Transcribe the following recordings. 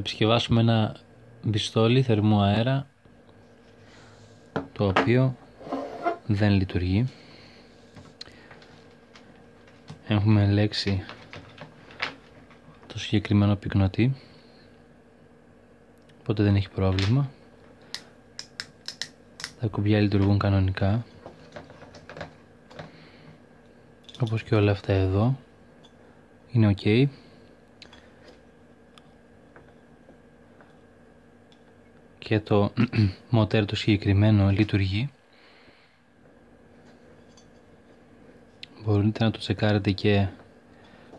επισκευάσουμε ένα πιστόλι θερμού αέρα, το οποίο δεν λειτουργεί. Έχουμε ελέγξει το συγκεκριμένο πυκνοτή, οπότε δεν έχει πρόβλημα. Τα κουμπιά λειτουργούν κανονικά, όπως και όλα αυτά εδώ είναι ok. Και το μοτέρ το συγκεκριμένο λειτουργεί. Μπορείτε να το τσεκάρετε και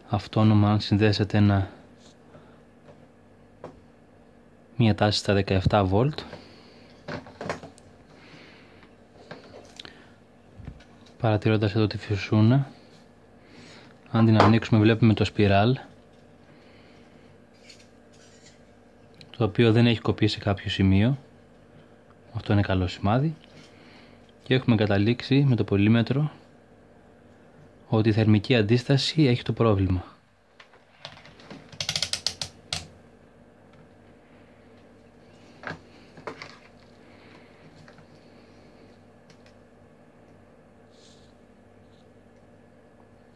αυτόνομα αν συνδέσετε μία τάση στα 17V. Παρατηρώντας εδώ τη φυσούνα, αν την ανοίξουμε βλέπουμε το σπιράλ, το οποίο δεν έχει κοπεί σε κάποιο σημείο. Αυτό είναι καλό σημάδι. Και έχουμε καταλήξει με το πολύμετρο ότι η θερμική αντίσταση έχει το πρόβλημα.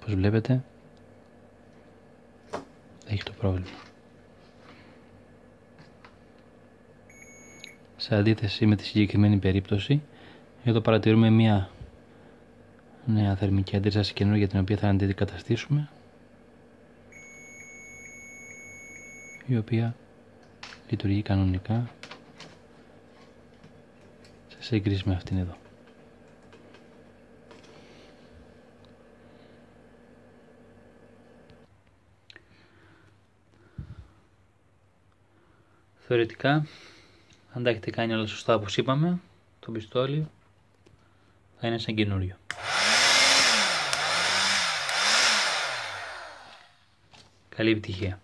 Όπως βλέπετε, έχει το πρόβλημα. Σε αντίθεση με τη συγκεκριμένη περίπτωση, εδώ παρατηρούμε μια νέα θερμική αντίσταση καινούργια, την οποία θα αντικαταστήσουμε, η οποία λειτουργεί κανονικά σε σύγκριση με αυτήν εδώ. Θεωρητικά, αν τα έχετε κάνει όλα σωστά όπως είπαμε, το πιστόλι θα είναι σαν καινούριο. Καλή επιτυχία.